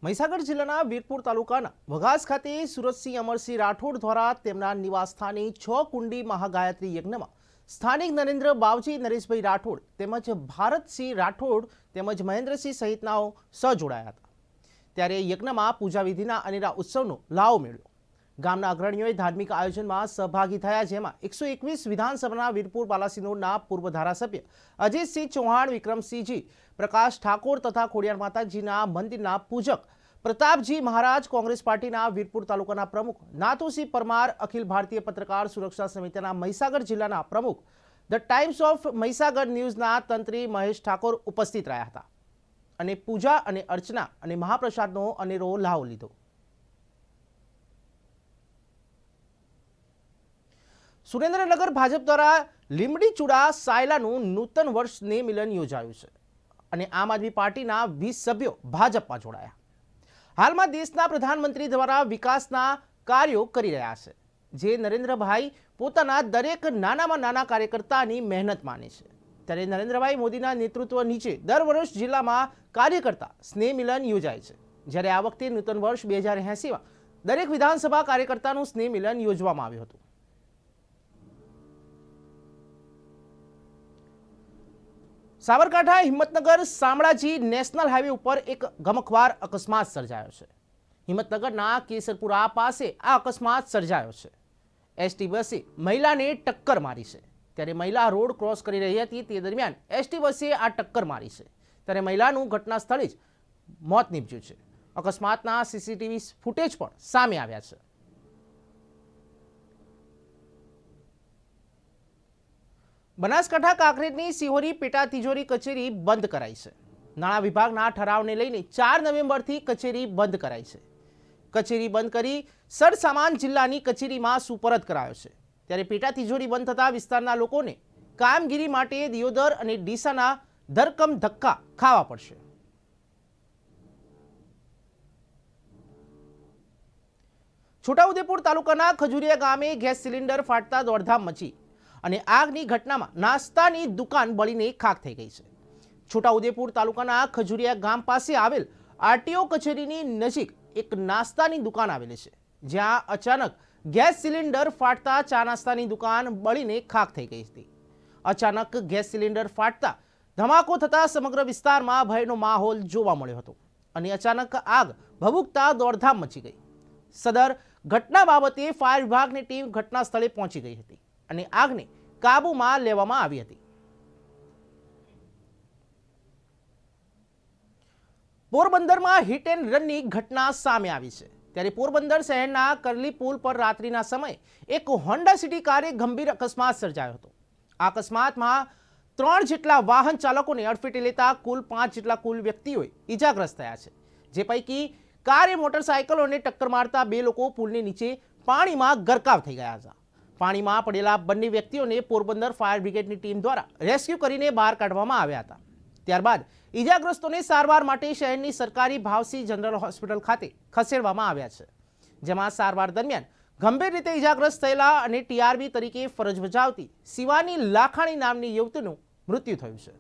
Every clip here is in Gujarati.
મહીસાગર જિલ્લાના વીરપુર તાલુકાના વઘાસ ખાતે સુરતસિંહ અમરસિંહ રાઠોડ દ્વારા તેમના નિવાસસ્થાને 6 કુંડી મહાગાયત્રી યજ્ઞમાં સ્થાનિક નરેન્દ્ર બાવજી નરેશભાઈ રાઠોડ તેમજ ભારતસિંહ રાઠોડ તેમજ મહેન્દ્રસિંહ સહિતનાઓ જોડાયા હતા। ત્યારે યજ્ઞમાં પૂજા વિધિના અનેરા ઉત્સવનો લાવો મેળવ્યો। ગામના અગ્રણીઓએ ધાર્મિક આયોજનમાં સહભાગી થયા, જેમાં 121 વિધાનસભાના વીરપુર બાલાસિનોરના પૂર્વ ધારાસભ્ય અજીતસિંહ ચૌહાણ, વિક્રમસિંહજી, પ્રકાશ ઠાકોર તથા ખોડિયાર માતાજીના મંદિરના પૂજક પ્રતાપજી મહારાજ, કોંગ્રેસ પાર્ટીના વીરપુર તાલુકાના પ્રમુખ નાથુસિંહ પરમાર, અખિલ ભારતીય પત્રકાર સુરક્ષા સમિતિના મહીસાગર જિલ્લાના પ્રમુખ, ધ ટાઈમ્સ ઓફ મહીસાગર ન્યૂઝના તંત્રી મહેશ ઠાકોર ઉપસ્થિત રહ્યા હતા અને પૂજા અને અર્ચના અને મહાપ્રસાદનો અનેરો લાવો લીધો। સુરેન્દ્રનગર ભાજપ દ્વારા લીંબડી ચુડા સાયલાનું નૂતન વર્ષ સ્નેહ મિલન યોજાયું છે અને આમ આદમી પાર્ટીના 20 સભ્યો ભાજપમાં જોડાયા। હાલમાં દેશના પ્રધાનમંત્રી દ્વારા વિકાસના કાર્યો કરી રહ્યા છે, જે નરેન્દ્રભાઈ પોતાના દરેક નાનામાં નાના કાર્યકર્તાની મહેનત માને છે। ત્યારે નરેન્દ્રભાઈ મોદીના નેતૃત્વ નીચે દર વર્ષ જિલ્લામાં કાર્યકર્તા સ્નેહ મિલન યોજાય છે, જ્યારે આ વખતે નૂતન વર્ષ 2080માં દરેક વિધાનસભા કાર્યકર્તાનું સ્નેહ મિલન યોજવામાં આવ્યું હતું। સાબરકાંઠા હિંમતનગર શામળાજી નેશનલ હાઈવે ઉપર એક ગમખ્વાર અકસ્માત સર્જાયો છે। હિંમતનગરના કેસરપુરા પાસે આ અકસ્માત સર્જાયો છે। એસટી બસે મહિલાને ટક્કર મારી છે। ત્યારે મહિલા રોડ ક્રોસ કરી રહી હતી, તે દરમિયાન એસટી બસે આ ટક્કર મારી છે। ત્યારે મહિલાનું ઘટના સ્થળે જ મોત નીપજ્યું છે। અકસ્માતના સીસીટીવી ફૂટેજ પણ સામે આવ્યા છે। બનાસકાંઠા કાંકરેજની સિહોરી પેટા તિજોરી કચેરી બંધ કરાઈ છે। નાણાં વિભાગના ઠરાવને લઈને 4 નવેમ્બરથી કચેરી બંધ કરાઈ છે। કચેરી બંધ કરી સરસામાન જિલ્લાની કચેરીમાં સુપરત કરાયો છે। ત્યારે પેટા તિજોરી બંધ થતા વિસ્તારના લોકોને કામગીરી માટે દિયોદર અને ડીસાના ધરકમ ધક્કા ખાવા પડશે। છોટાઉદેપુર તાલુકાના ખજુરિયા ગામે ગેસ સિલિન્ડર ફાટતા દોડધામ મચી અને આગની ઘટનામાં નાસ્તાની દુકાન બળીને ખાખ થઈ ગઈ છે। છોટાઉદેપુર તાલુકાના ખજુરિયા ગામ પાસે આવેલ આરટીઓ કચેરીની નજીક એક નાસ્તાની દુકાન આવેલી છે, જ્યાં અચાનક ગેસ સિલિન્ડર ફાટતા ચા નાસ્તાની દુકાન બળીને ખાખ થઈ ગઈ હતી। અચાનક ગેસ સિલિન્ડર ફાટતા ધમાકો થતા સમગ્ર વિસ્તારમાં ભયનો માહોલ જોવા મળ્યો હતો અને અચાનક આગ ભભૂકતા દોડધામ મચી ગઈ। સદર ઘટના બાબતે ફાયર વિભાગની ટીમ ઘટના સ્થળે પહોંચી ગઈ હતી અને આગને કાબૂમાં લેવામાં આવી હતી। પોરબંદરમાં હિટ એન્ડ રનની ઘટના સામે આવી છે। ત્યારે પોરબંદર શહેરના કરલી પુલ પર રાત્રિના સમયે એક હોન્ડા સિટી કારે ગંભીર અકસ્માત સર્જાયો હતો। આ અકસ્માતમાં 3 જેટલા વાહન ચાલકોને અડફેટે લેતા કુલ 5 જેટલા વ્યક્તિઓએ ઈજાગ્રસ્ત થયા છે, જે પૈકી કારે મોટરસાયકલોને ટક્કર મારતા 2 લોકો પુલની નીચે પાણીમાં ગરકાવ થઈ ગયા હતા। પાણીમાં પડેલા બંને વ્યક્તિઓને પોરબંદર ફાયર બ્રિગેડની ટીમ દ્વારા રેસ્ક્યુ કરીને બહાર કાઢવામાં આવ્યા હતા। ત્યારબાદ ઈજાગ્રસ્તોને સારવાર માટે શહેરની સરકારી ભાવસી જનરલ હોસ્પિટલ ખાતે ખસેડવામાં આવ્યા છે, જેમાં સારવાર દરમિયાન ગંભીર રીતે ઈજાગ્રસ્ત થયેલા અને ટીઆરબી તરીકે ફરજ બજાવતી શિવાની લાખાણી નામની યુવતીનું મૃત્યુ થયું છે।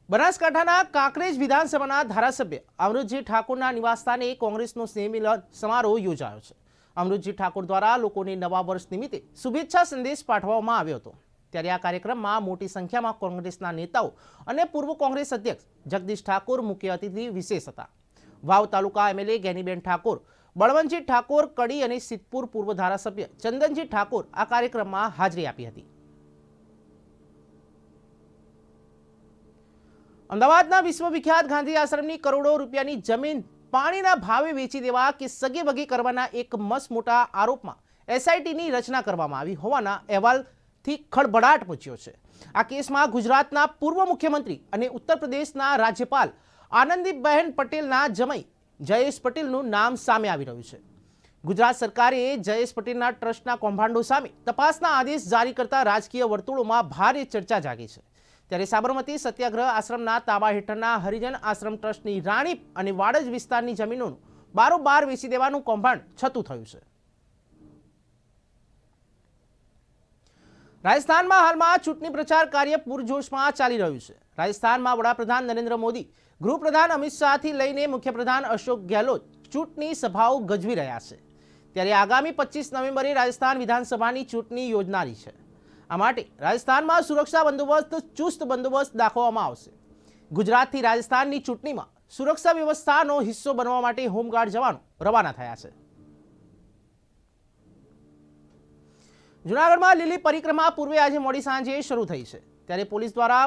બનાસકાંઠાના કાંકરેજ વિધાનસભાના ધારાસભ્ય અમૃતજી ઠાકોરના નિવાસસ્થાને કોંગ્રેસનો સ્નેહ મિલન સમારોહ યોજાયો છે। અમૃતજી ઠાકોર દ્વારા લોકોને નવા વર્ષ નિમિત્તે શુભેચ્છા સંદેશ પાઠવવામાં આવ્યો હતો। ત્યારે આ કાર્યક્રમમાં મોટી સંખ્યામાં કોંગ્રેસના નેતાઓ અને પૂર્વ કોંગ્રેસ અધ્યક્ષ જગદીશ ઠાકોર મુખ્ય અતિથિ વિશેષ હતા। વાવ તાલુકા એમએલએ ગેનીબેન ઠાકોર, બળવંતજી ઠાકોર કડી અને સિદ્ધપુર પૂર્વ ધારાસભ્ય ચંદનજી ઠાકોર આ કાર્યક્રમમાં હાજરી આપી હતી। અમદાવાદના વિશ્વવિખ્યાત ગાંધી આશ્રમની કરોડો રૂપિયાની જમીન પાણીના ભાવે વેચી દેવા કે સગેવગે કરવાના એક મસમોટા આરોપમાં એસઆઈટીની રચના કરવામાં આવી હોવાના અહેવાલથી ખળભળાટ મચ્યો છે। આ કેસમાં ગુજરાતના પૂર્વ મુખ્યમંત્રી અને ઉત્તર પ્રદેશના રાજ્યપાલ આનંદીબહેન પટેલના જમાઈ જયેશ પટેલનું નામ સામે આવી રહ્યું છે। ગુજરાત સરકારે જયેશ પટેલના ટ્રસ્ટના કૌભાંડો સામે તપાસના આદેશ જારી કરતા રાજકીય વર્તુળોમાં ભારે ચર્ચા જાગી છે। ત્યારે સાબરમતી સત્યાગ્રહ આશ્રમના તાબા હેઠળના હરિજન આશ્રમ ટ્રસ્ટની રાણીપ અને વાડજ વિસ્તારની જમીનોનું બારોબાર વેચી દેવાનું કૌભાંડ છતું થયું છે। રાજસ્થાનમાં હાલમાં ચૂંટણી પ્રચાર કાર્ય પૂરજોશમાં ચાલી રહ્યું છે। રાજસ્થાનમાં વડાપ્રધાન નરેન્દ્ર મોદી, ગૃહપ્રધાન અમિત શાહથી લઈને મુખ્યપ્રધાન અશોક ગેહલોત ચૂંટણી સભાઓ ગજવી રહ્યા છે. ત્યારે આગામી 25 નવેમ્બરે રાજસ્થાન વિધાનસભાની ચૂંટણી યોજનારી છે. આ માટે રાજસ્થાનમાં સુરક્ષા બંદોબસ્ત ચુસ્ત બંદોબસ્ત દાખવવામાં આવશે. ગુજરાતથી રાજસ્થાનની ચૂંટણીમાં સુરક્ષા વ્યવસ્થાનો હિસ્સો બનવા માટે હોમગાર્ડ જવાનો રવાના થયા છે. જૂનાગઢમાં લીલી પરિક્રમા પૂર્વે આજે મોડી સાંજે શરૂ થઈ છે. ત્યારે પોલીસ દ્વારા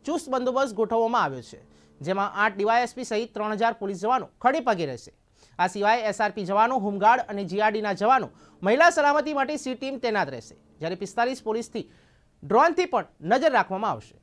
ચુસ્ત બંદોબસ્ત ગોઠવવામાં આવ્યો છે, જેમાં 8 ડીવાયએસપી સહિત 3000 પોલીસ જવાનો ખડે પગે રહેશે. આ સિવાય એસઆરપી જવાનો, હોમગાર્ડ અને જીઆરડીના જવાનો મહિલા સલામતી માટે સી ટીમ તૈનાત રહેશે. જ્યારે 45 પોલીસથી ડ્રોનથી પણ નજર રાખવામાં આવશે.